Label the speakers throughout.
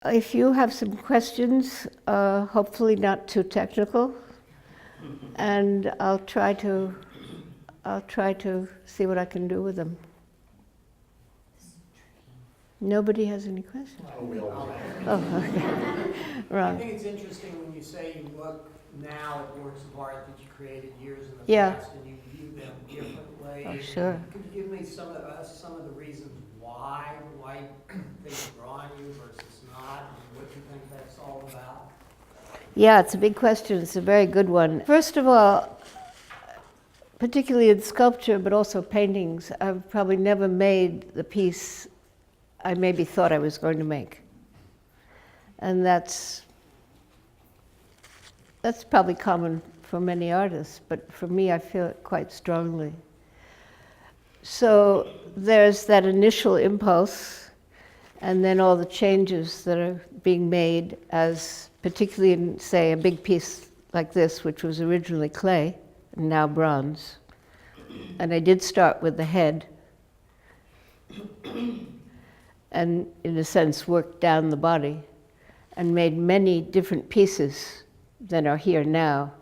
Speaker 1: If you have some questions, hopefully not too technical, and I'll try to see what I can do with them. Nobody has any questions? Oh, okay.
Speaker 2: I think it's interesting when you say you look now at works of art that you created years in the
Speaker 1: Yeah.
Speaker 2: past and you view them differently.
Speaker 1: Oh, sure.
Speaker 2: Could you give me some of the reasons why things are drawing you versus not, and what you think that's all about?
Speaker 1: Yeah, it's a big question. It's a very good one. First of all, particularly in sculpture, but also paintings, I've probably never made the piece I maybe thought I was going to make. And that's probably common for many artists, but for me, I feel it quite strongly. So there's that initial impulse, and then all the changes that are being made, as particularly in, say, a big piece like this, which was originally clay, and now bronze. And I did start with the head, and in a sense worked down the body, and made many different pieces that are here now,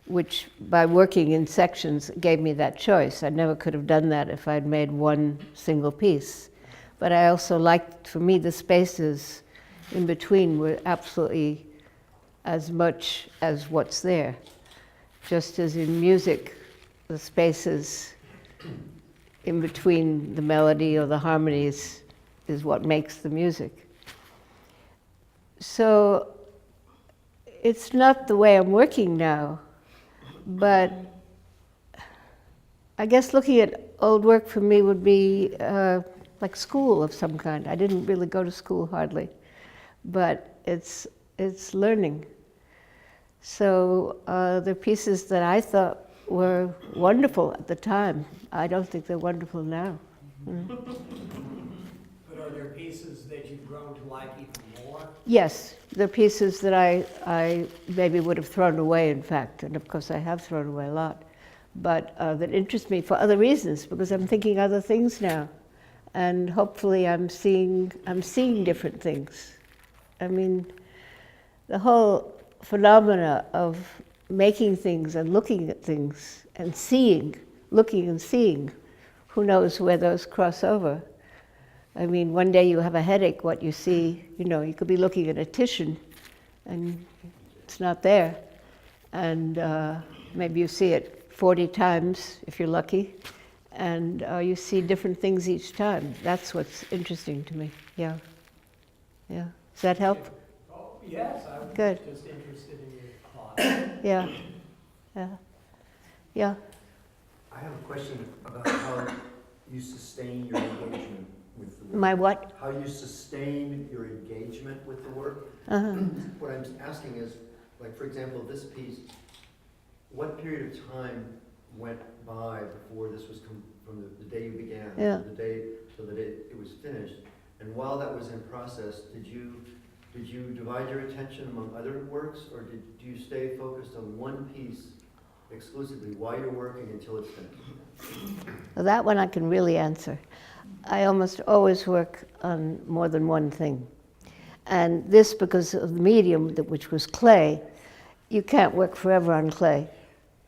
Speaker 1: which by working in sections gave me that choice. I never could have done that if I'd made one single piece. But I also liked, for me, the spaces in between were absolutely as much as what's there. Just as in music, the spaces in between the melody or the harmonies is what makes the music. So it's not the way I'm working now, but I guess looking at old work for me would be like school of some kind. I didn't really go to school hardly, but it's learning. So the pieces that I thought were wonderful at the time, I don't think they're wonderful now.
Speaker 2: But are there pieces that you've grown to like even more?
Speaker 1: Yes, the pieces that I maybe would have thrown away, in fact, and of course I have thrown away a lot, but that interest me for other reasons, because I'm thinking other things now, and hopefully I'm seeing different things. I mean, the whole phenomena of making things and looking at things and seeing, looking and seeing, who knows where those cross over. I mean, one day you have a headache, what you see, you could be looking at a Titian and it's not there. And maybe you see it 40 times, if you're lucky, and you see different things each time. That's what's interesting to me, yeah. Yeah, does that help?
Speaker 2: Oh, yes, I was
Speaker 1: Good.
Speaker 2: just interested in your thoughts.
Speaker 1: Yeah, yeah, yeah.
Speaker 3: I have a question about how you sustain your engagement with the work.
Speaker 1: My what?
Speaker 3: How you sustain your engagement with the work.
Speaker 1: Uh-huh.
Speaker 3: What I'm asking is, like, for example, this piece, what period of time went by before this was from the day you began,
Speaker 1: Yeah.
Speaker 3: to the day till the day it was finished? And while that was in process, did you divide your attention among other works, or do you stay focused on one piece exclusively while you're working until it's finished?
Speaker 1: Well, that one I can really answer. I almost always work on more than one thing. And this, because of the medium, which was clay, you can't work forever on clay.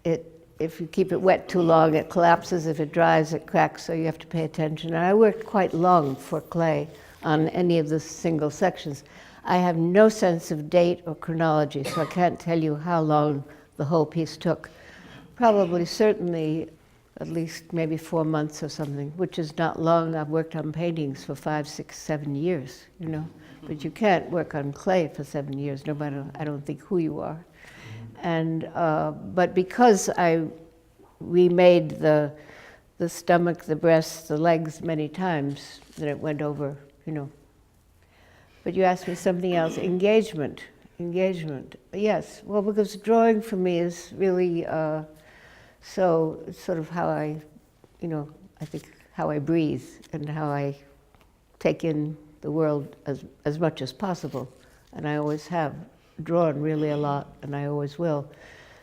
Speaker 1: If you keep it wet too long, it collapses. If it dries, it cracks, so you have to pay attention. And I worked quite long for clay on any of the single sections. I have no sense of date or chronology, so I can't tell you how long the whole piece took. Probably, certainly, at least maybe 4 months or something, which is not long. I've worked on paintings for 5, 6, 7 years, But you can't work on clay for 7 years, no matter, I don't think, who you are. And but because I remade the stomach, the breasts, the legs many times, then it went over, But you asked me something else, engagement. Yes, well, because drawing for me is really so it's sort of how I think how I breathe and how I take in the world as much as possible. And I always have drawn really a lot, and I always will.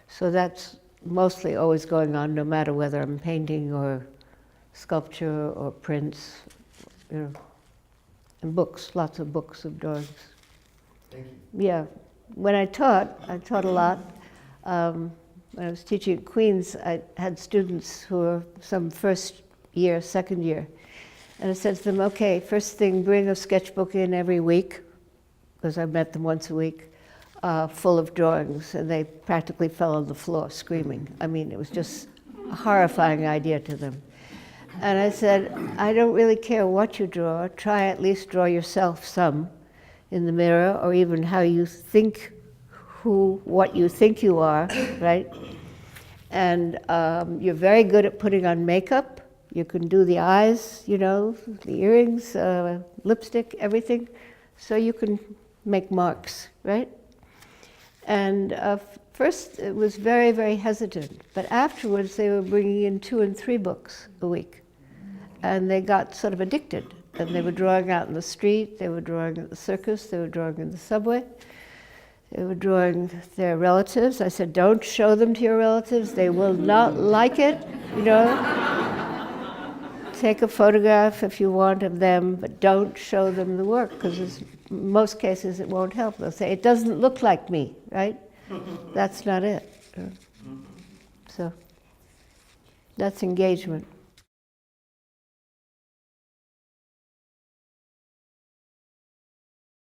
Speaker 1: So that's mostly always going on, no matter whether I'm painting or sculpture or prints, and books, lots of books of drawings.
Speaker 3: Thank you.
Speaker 1: Yeah. When I taught a lot. When I was teaching at Queens, I had students who were some first year, second year. And I said to them, okay, first thing, bring a sketchbook in every week, because I met them once a week, full of drawings. And they practically fell on the floor screaming. I mean, it was just a horrifying idea to them. And I said, I don't really care what you draw. Try at least draw yourself some in the mirror, or even how you think, what you think you are, right? And you're very good at putting on makeup. You can do the eyes, you know, the earrings, lipstick, everything. So you can make marks, right? And first it was very, very hesitant. But afterwards they were bringing in 2 and 3 books a week. And they got sort of addicted. And they were drawing out in the street, they were drawing at the circus, they were drawing in the subway. They were drawing their relatives. I said, don't show them to your relatives. They will not like it, you know. Take a photograph if you want of them, but don't show them the work, because in most cases it won't help. They'll say, it doesn't look like me, right? That's not it. So that's engagement.